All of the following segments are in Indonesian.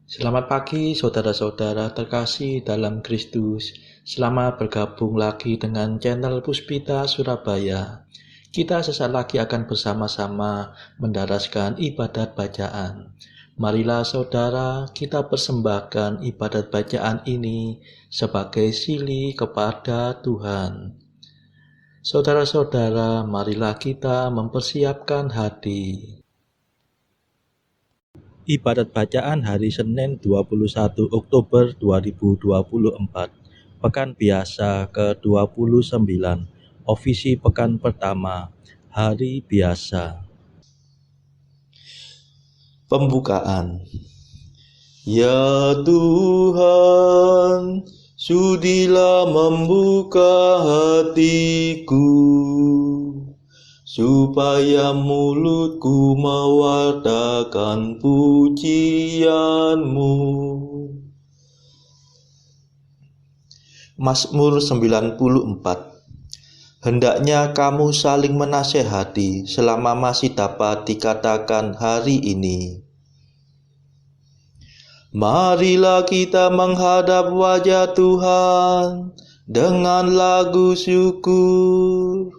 Selamat pagi saudara-saudara terkasih dalam Kristus. Selamat bergabung lagi dengan channel Puspita Surabaya. Kita sesaat lagi akan bersama-sama mendaraskan ibadat bacaan. Marilah saudara, kita persembahkan ibadat bacaan ini sebagai sili kepada Tuhan. Saudara-saudara, marilah kita mempersiapkan hati. Ibadat bacaan hari Senin 21 Oktober 2024, Pekan Biasa ke-29, Ofisi Pekan Pertama, Hari Biasa. Pembukaan. Ya Tuhan, sudilah membuka hatiku, supaya mulutku mewartakan pujian-Mu. Mazmur 94. Hendaknya kamu saling menasehati selama masih dapat dikatakan hari ini. Marilah kita menghadap wajah Tuhan dengan lagu syukur.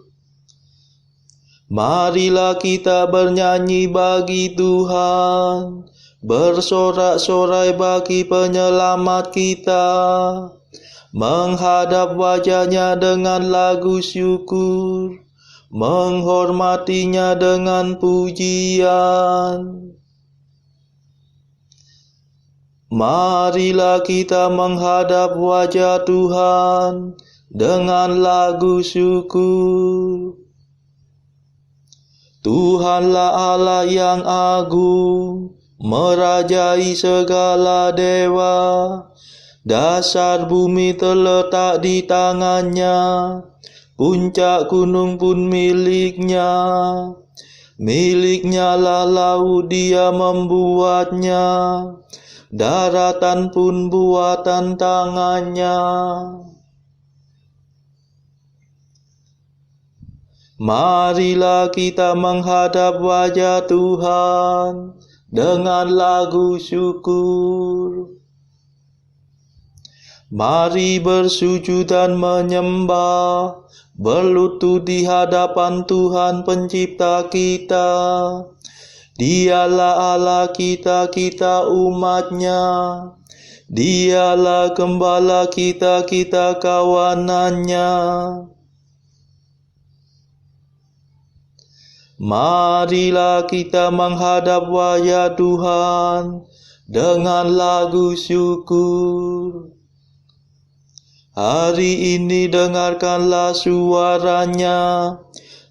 Marilah kita bernyanyi bagi Tuhan, bersorak-sorai bagi penyelamat kita, menghadap wajah-Nya dengan lagu syukur, menghormatinya dengan pujian. Marilah kita menghadap wajah Tuhan dengan lagu syukur. Tuhanlah Allah yang agung, merajai segala dewa. Dasar bumi terletak di tangan-Nya, puncak gunung pun milik-Nya. Milik-Nya lah laut, Dia membuatnya, daratan pun buatan tangan-Nya. Marilah kita menghadap wajah Tuhan dengan lagu syukur. Mari bersujud dan menyembah, berlutut di hadapan Tuhan Pencipta kita. Dialah Allah kita, kita umat-Nya. Dialah Gembala kita, kita kawanan-Nya. Marilah kita menghadap wajah Tuhan dengan lagu syukur. Hari ini dengarkanlah suara-Nya.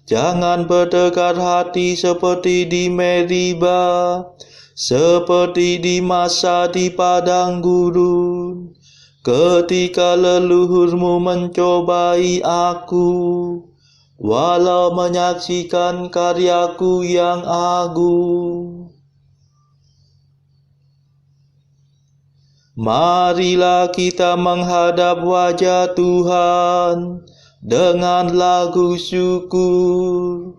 Jangan berdegar hati seperti di Meriba, seperti di masa di padang gurun, ketika leluhurmu mencobai aku, walau menyaksikan karyaku yang agung. Marilah kita menghadap wajah Tuhan dengan lagu syukur.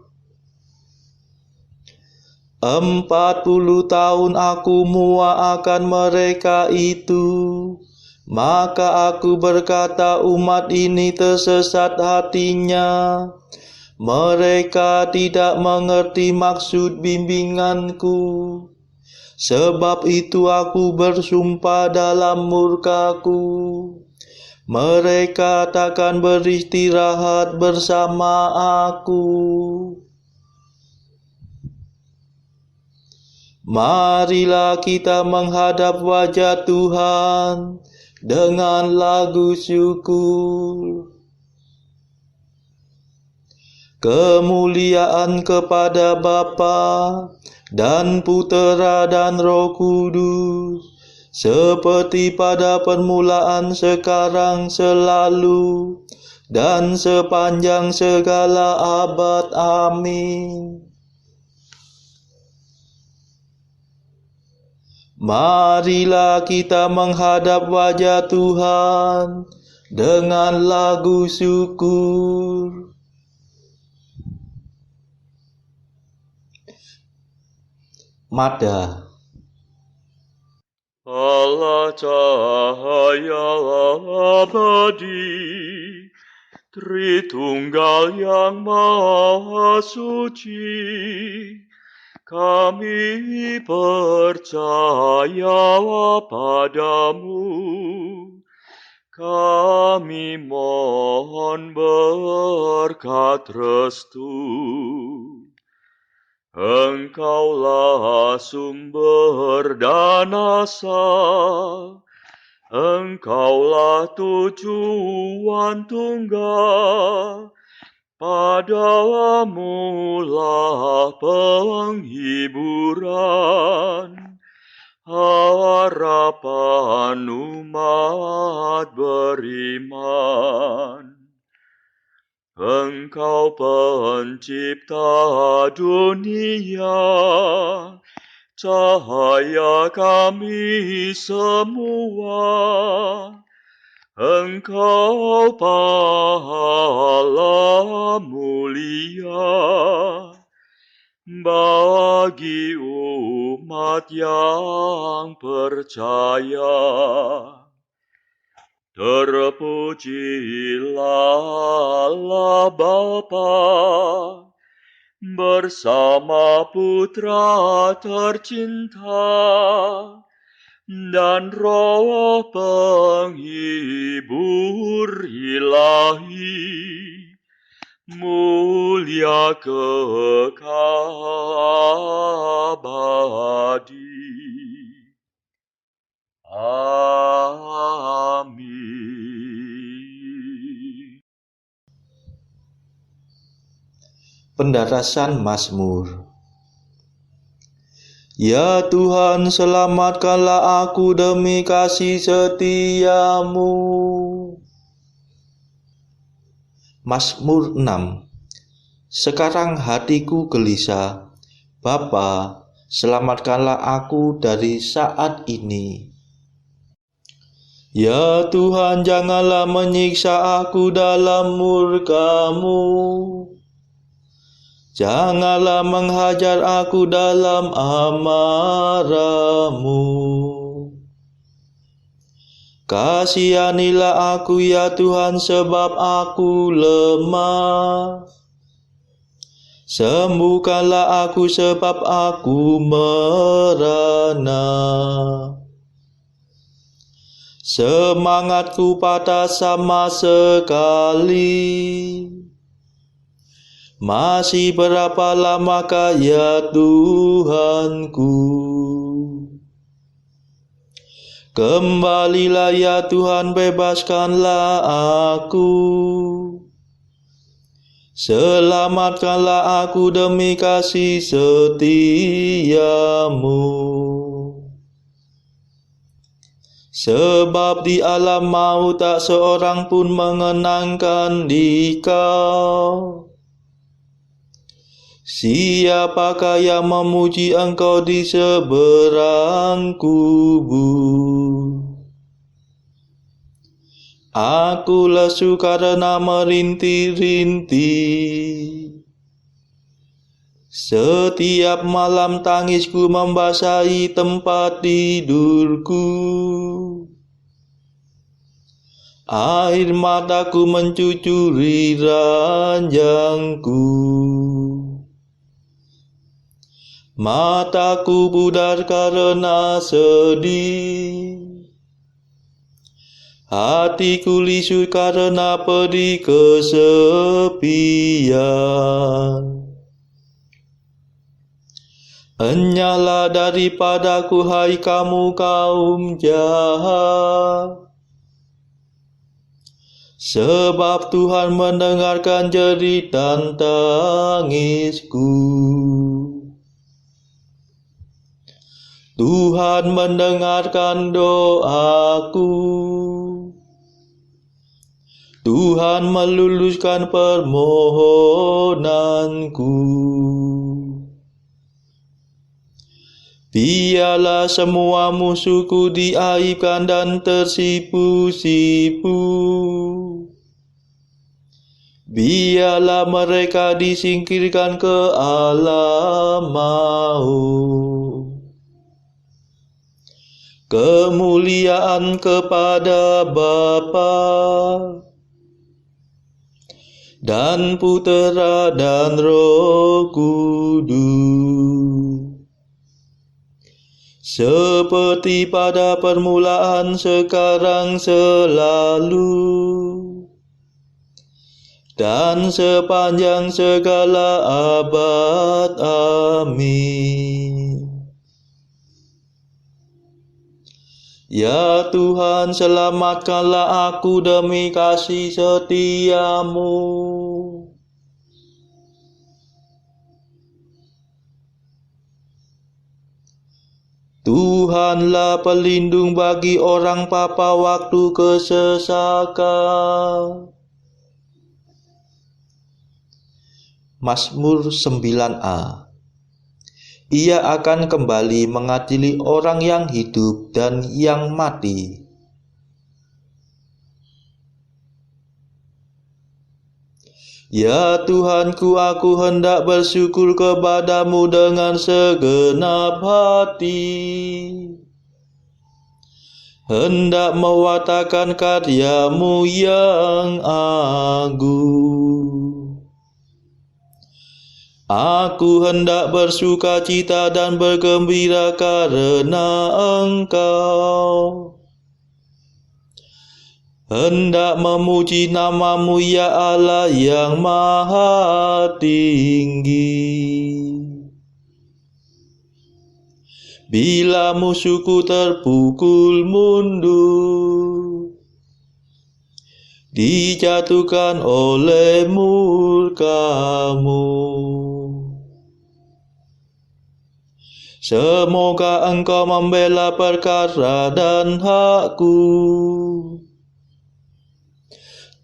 40 tahun aku muakkan mereka itu, maka aku berkata umat ini tersesat hatinya. Mereka tidak mengerti maksud bimbinganku. Sebab itu aku bersumpah dalam murkaku, mereka takkan beristirahat bersama aku. Marilah kita menghadap wajah Tuhan dengan lagu syukur. Kemuliaan kepada Bapa dan Putera dan Roh Kudus, seperti pada permulaan, sekarang, selalu, dan sepanjang segala abad. Amin. Marilah kita menghadap wajah Tuhan dengan lagu syukur. Mada. Allah cahaya abadi, Tritunggal yang Maha Suci, kami percaya padamu, kami mohon berkat restu. Engkaulah sumber dan asa, Engkaulah tujuan tunggal, padamulah penghiburan, harapan umat beriman. Engkau pencipta dunia, cahaya kami semua. Engkau pahala mulia bagi umat yang percaya. Terpujilah Allah Bapa bersama Putra tercinta dan Roh penghibur ilahi, mulia kekal abadi. Amin. Pendarasan Mazmur. Ya Tuhan, selamatkanlah aku demi kasih setiamu. Mazmur 6. Sekarang hatiku gelisah, Bapa, selamatkanlah aku dari saat ini. Ya Tuhan, janganlah menyiksa aku dalam murka-Mu. Janganlah menghajar aku dalam amarah-Mu. Kasihanilah aku ya Tuhan, sebab aku lemah. Sembuhkanlah aku sebab aku merana. Semangatku patah sama sekali. Masih berapa lamakah ya Tuhanku? Kembalilah ya Tuhan, bebaskanlah aku. Selamatkanlah aku demi kasih setiamu. Sebab di alam maut tak seorang pun mengenangkan Dikau. Siapakah yang memuji Engkau di seberang kubur? Aku lesu karena merintih-rintih. Setiap malam tangisku membasahi tempat tidurku. Air mataku mencucuri ranjangku. Mataku pudar karena sedih. Hatiku lisu karena pedih kesepian. Enyahlah daripadaku, hai kamu kaum jahat. Sebab Tuhan mendengarkan jerit dan tangisku. Tuhan mendengarkan doaku. Tuhan meluluskan permohonanku. Biarlah semua musuhku diaibkan dan tersipu-sipu. Biarlah mereka disingkirkan ke alam maut. Kemuliaan kepada Bapa dan Putera dan Roh Kudus, seperti pada permulaan, sekarang, selalu, dan sepanjang segala abad. Amin. Ya Tuhan, selamatkanlah aku demi kasih setiamu. Tuhanlah pelindung bagi orang papa waktu kesesakan. Mazmur 9a. Ia akan kembali mengadili orang yang hidup dan yang mati. Ya Tuhanku, aku hendak bersyukur kepadamu dengan segenap hati, hendak mewartakan karyamu yang agung. Aku hendak bersuka cita dan bergembira karena Engkau, hendak memuji namamu ya Allah yang maha tinggi. Bila musuhku terpukul mundur, dijatuhkan oleh murka-Mu, semoga Engkau membela perkara dan hakku.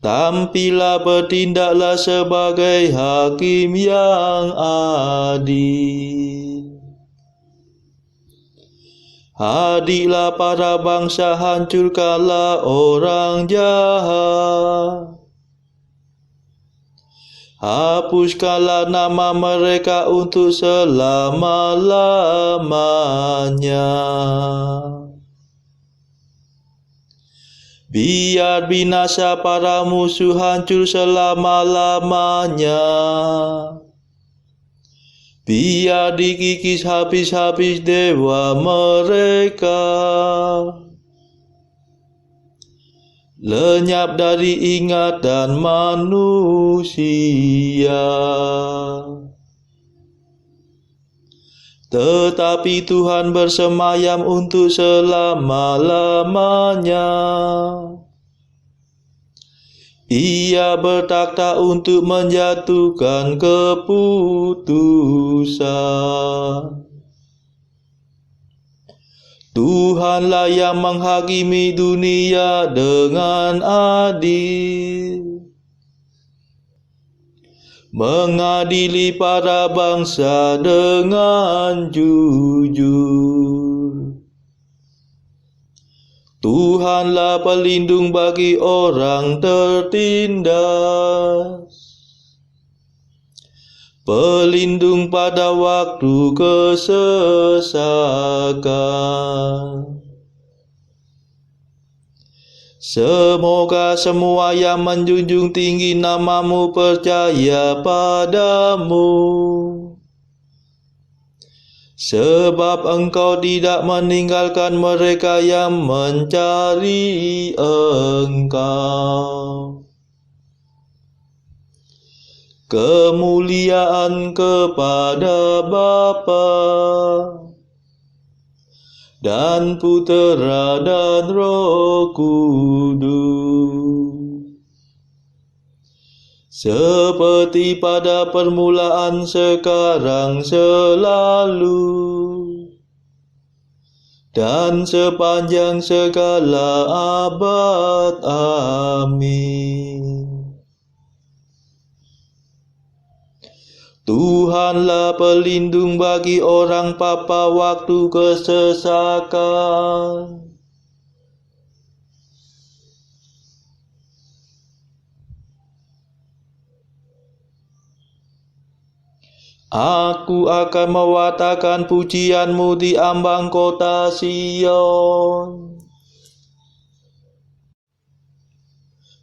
Tampillah, bertindaklah sebagai hakim yang adil. Hadiklah para bangsa, hancurkanlah orang jahat. Hapuskanlah nama mereka untuk selama-lamanya. Biar binasa para musuh, hancur selama-lamanya. Biar dikikis habis-habis dewa mereka, lenyap dari ingatan manusia. Tetapi Tuhan bersemayam untuk selama-lamanya. Ia bertakhta untuk menjatuhkan keputusan. Tuhanlah yang menghakimi dunia dengan adil, mengadili para bangsa dengan jujur. Tuhanlah pelindung bagi orang tertindas, pelindung pada waktu kesesakan. Semoga semua yang menjunjung tinggi namamu percaya padamu, sebab Engkau tidak meninggalkan mereka yang mencari Engkau. Kemuliaan kepada Bapa dan Putera dan Roh Kudus, seperti pada permulaan, sekarang, selalu, dan sepanjang segala abad. Amin. Tuhanlah pelindung bagi orang papa waktu kesesakan. Aku akan mewartakan pujian-Mu di ambang kota Sion.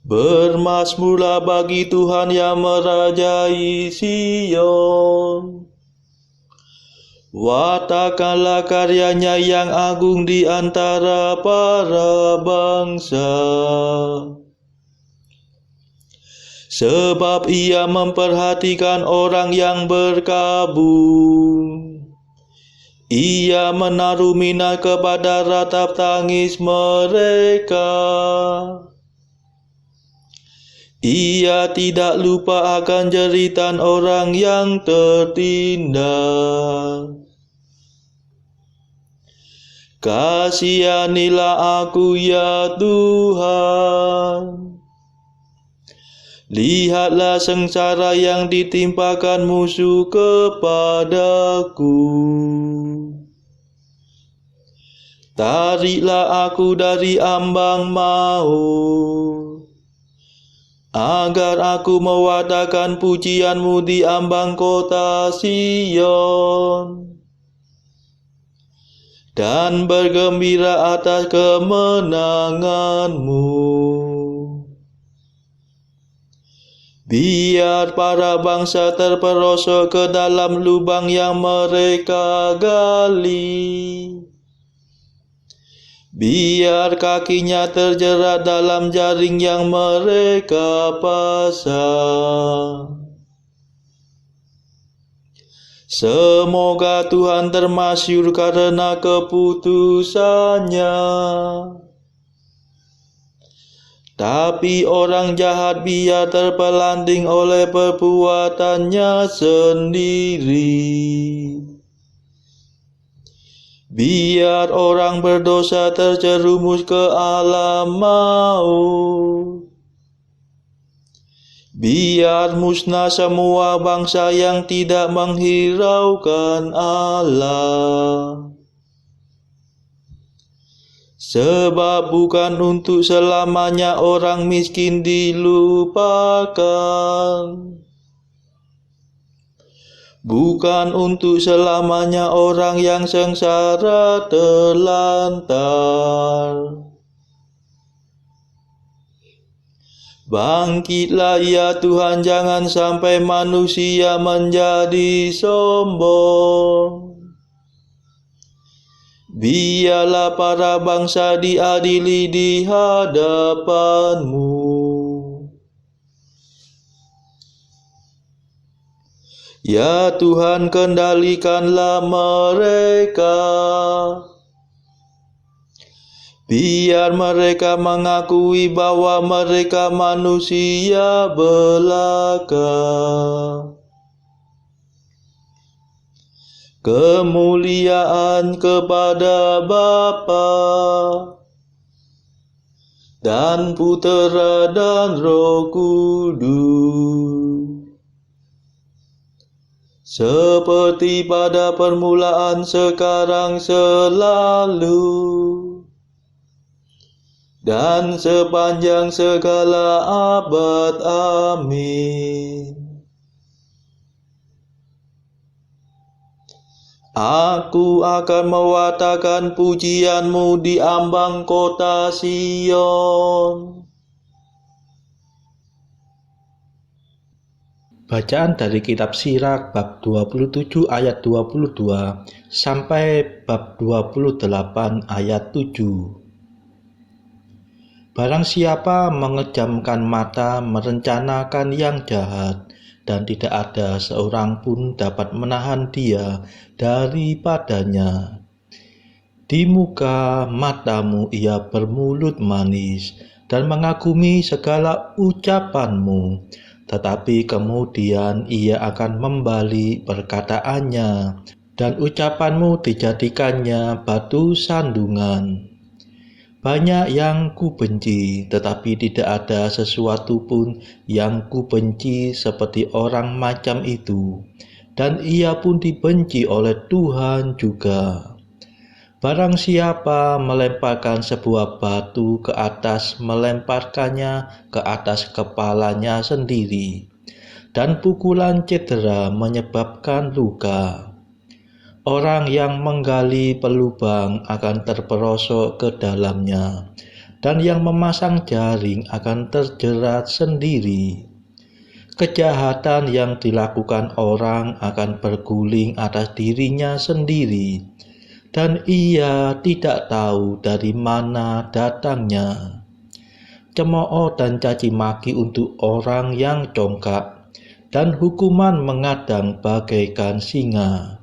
Bermazmurlah bagi Tuhan yang merajai Sion. Wartakanlah karyanya yang agung di antara para bangsa. Sebab Ia memperhatikan orang yang berkabung. Ia menaruh minat kepada ratap tangis mereka. Ia tidak lupa akan jeritan orang yang tertindas. Kasihanilah aku ya Tuhan. Lihatlah sengsara yang ditimpakan musuh kepadaku. Tariklah aku dari ambang maut, agar aku mewartakan pujian-Mu di ambang kota Sion, dan bergembira atas kemenangan-Mu. Biar para bangsa terperosok ke dalam lubang yang mereka gali. Biar kakinya terjerat dalam jaring yang mereka pasang. Semoga Tuhan termasyur karena keputusannya. Tapi orang jahat biar terpelanting oleh perbuatannya sendiri. Biar orang berdosa terjerumus ke alam maut. Biar musnah semua bangsa yang tidak menghiraukan Allah. Sebab bukan untuk selamanya orang miskin dilupakan. Bukan untuk selamanya orang yang sengsara terlantar. Bangkitlah ya Tuhan, jangan sampai manusia menjadi sombong. Biarlah para bangsa diadili di hadapan-Mu. Ya Tuhan, kendalikanlah mereka. Biar mereka mengakui bahwa mereka manusia belaka. Kemuliaan kepada Bapa dan Putera dan Roh Kudus, seperti pada permulaan, sekarang, selalu, dan sepanjang segala abad. Amin. Aku akan mewartakan pujian-Mu di ambang kota Sion. Bacaan dari kitab Sirach bab 27 ayat 22 sampai bab 28 ayat 7. Barang siapa mengejamkan mata merencanakan yang jahat, dan tidak ada seorang pun dapat menahan dia daripadanya. Di muka matamu ia bermulut manis dan mengagumi segala ucapanmu, tetapi kemudian ia akan membalik perkataannya, dan ucapanmu dijadikannya batu sandungan. Banyak yang kubenci, tetapi tidak ada sesuatu pun yang kubenci seperti orang macam itu, dan ia pun dibenci oleh Tuhan juga. Barang siapa melemparkan sebuah batu ke atas, melemparkannya ke atas kepalanya sendiri. dan pukulan cedera menyebabkan luka. Orang yang menggali pelubang akan terperosok ke dalamnya, dan yang memasang jaring akan terjerat sendiri. Kejahatan yang dilakukan orang akan berguling atas dirinya sendiri, dan ia tidak tahu dari mana datangnya. Cemooh dan caci maki untuk orang yang congkak, dan hukuman mengadang bagaikan singa.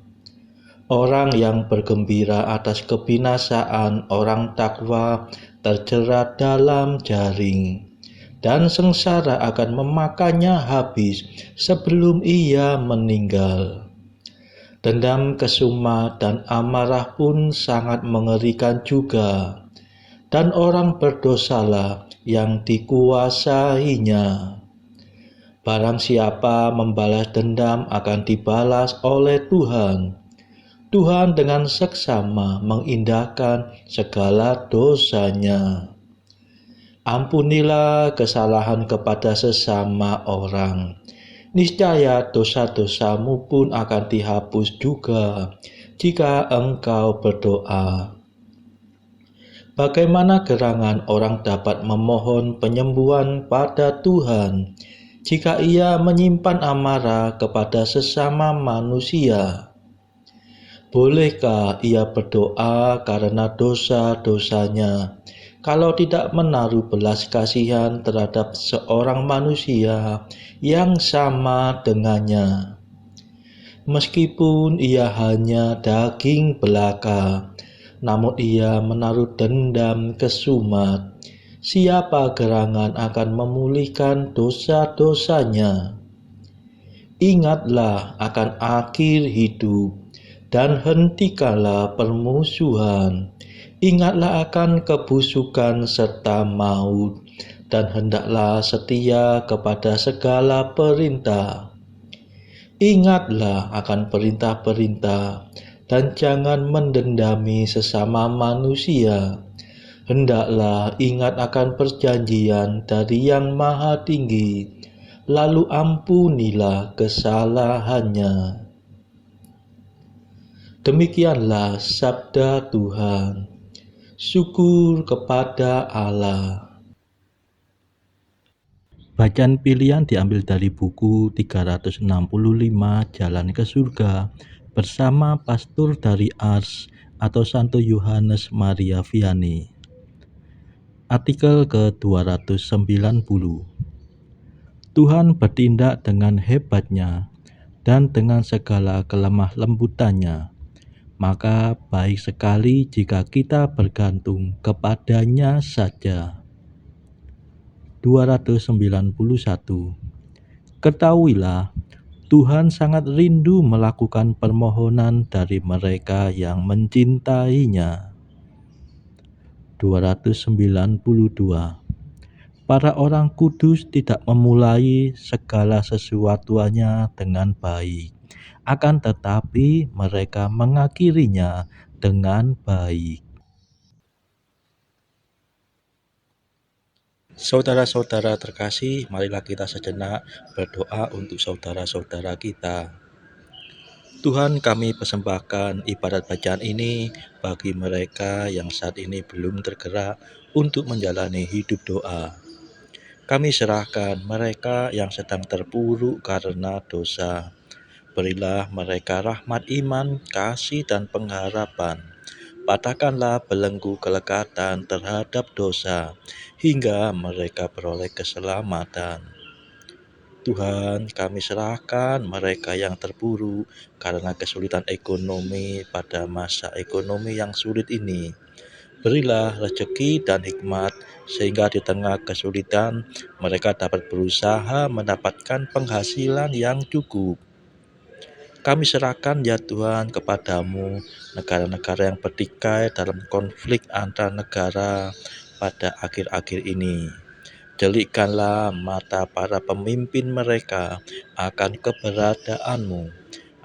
Orang yang bergembira atas kebinasaan orang takwa terjerat dalam jaring, dan sengsara akan memakannya habis sebelum ia meninggal. Dendam, kesumat, dan amarah pun sangat mengerikan juga, dan orang berdosalah yang dikuasainya. Barang siapa membalas dendam akan dibalas oleh Tuhan. Tuhan dengan seksama mengindahkan segala dosanya. Ampunilah kesalahan kepada sesama orang. Niscaya dosa-dosamu pun akan dihapus juga jika engkau berdoa. Bagaimana gerangan orang dapat memohon penyembuhan pada Tuhan jika ia menyimpan amarah kepada sesama manusia? Bolehkah ia berdoa karena dosa-dosanya, kalau tidak menaruh belas kasihan terhadap seorang manusia yang sama dengannya? Meskipun ia hanya daging belaka, namun ia menaruh dendam kesumat. Siapa gerangan akan memulihkan dosa-dosanya? Ingatlah akan akhir hidup, dan hentikanlah permusuhan. Ingatlah akan kebusukan serta maut, dan hendaklah setia kepada segala perintah. Ingatlah akan perintah-perintah, dan jangan mendendami sesama manusia. Hendaklah ingat akan perjanjian dari Yang Maha Tinggi, lalu ampunilah kesalahannya. Demikianlah sabda Tuhan. Syukur kepada Allah. Bacaan pilihan diambil dari buku 365 Jalan ke Surga bersama pastor dari Ars atau Santo Yohanes Maria Vianney. Artikel ke-290. Tuhan bertindak dengan hebatnya dan dengan segala kelemah lembutannya. Maka baik sekali jika kita bergantung kepadanya saja. 291. Ketahuilah, Tuhan sangat rindu melakukan permohonan dari mereka yang mencintainya. 292. Para orang kudus tidak memulai segala sesuatunya dengan baik, akan tetapi mereka mengakhirinya dengan baik. Saudara-saudara terkasih, marilah kita sejenak berdoa untuk saudara-saudara kita. Tuhan, kami persembahkan ibadat bacaan ini bagi mereka yang saat ini belum tergerak untuk menjalani hidup doa. Kami serahkan mereka yang sedang terpuruk karena dosa. Berilah mereka rahmat iman, kasih, dan pengharapan. Patahkanlah belenggu kelekatan terhadap dosa, hingga mereka beroleh keselamatan. Tuhan, kami serahkan mereka yang terpuruk karena kesulitan ekonomi pada masa ekonomi yang sulit ini. Berilah rezeki dan hikmat, sehingga di tengah kesulitan mereka dapat berusaha mendapatkan penghasilan yang cukup. Kami serahkan ya Tuhan kepadamu negara-negara yang bertikai dalam konflik antar negara pada akhir-akhir ini. Delikkanlah mata para pemimpin mereka akan keberadaanmu,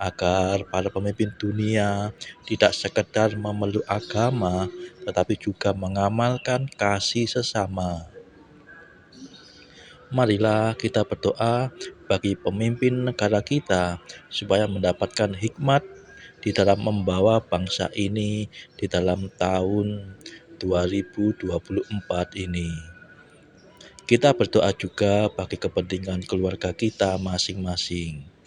agar para pemimpin dunia tidak sekedar memeluk agama, tetapi juga mengamalkan kasih sesama. Marilah kita berdoa bagi pemimpin negara kita supaya mendapatkan hikmat di dalam membawa bangsa ini di dalam tahun 2024 ini. Kita berdoa juga bagi kepentingan keluarga kita masing-masing.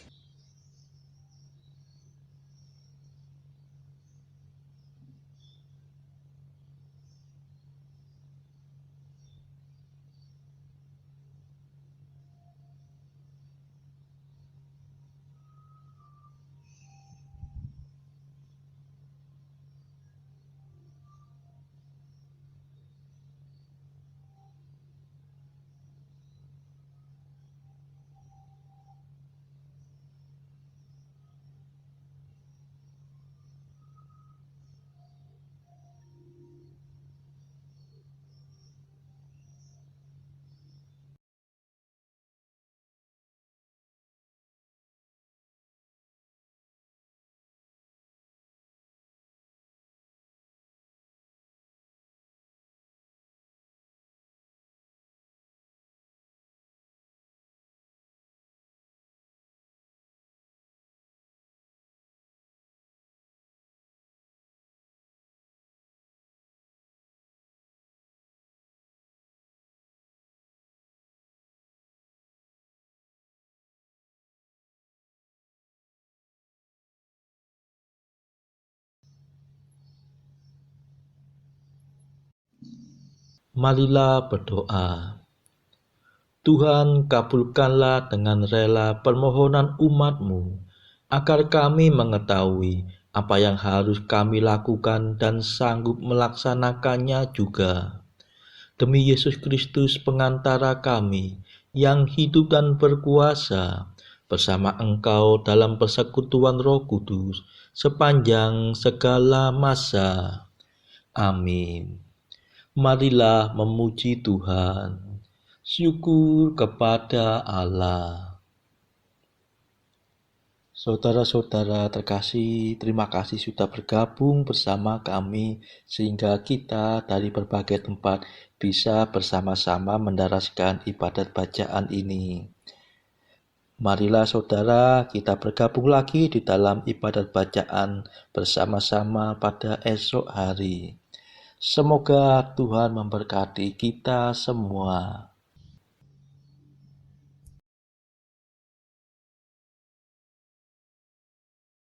Marilah berdoa. Tuhan, kabulkanlah dengan rela permohonan umat-Mu, agar kami mengetahui apa yang harus kami lakukan dan sanggup melaksanakannya juga. Demi Yesus Kristus pengantara kami, yang hidup dan berkuasa, bersama Engkau dalam persekutuan Roh Kudus, sepanjang segala masa. Amin. Marilah memuji Tuhan. Syukur kepada Allah. Saudara-saudara terkasih, terima kasih sudah bergabung bersama kami sehingga kita dari berbagai tempat bisa bersama-sama mendaraskan ibadat bacaan ini. Marilah saudara kita bergabung lagi di dalam ibadat bacaan bersama-sama pada esok hari. Semoga Tuhan memberkati kita semua.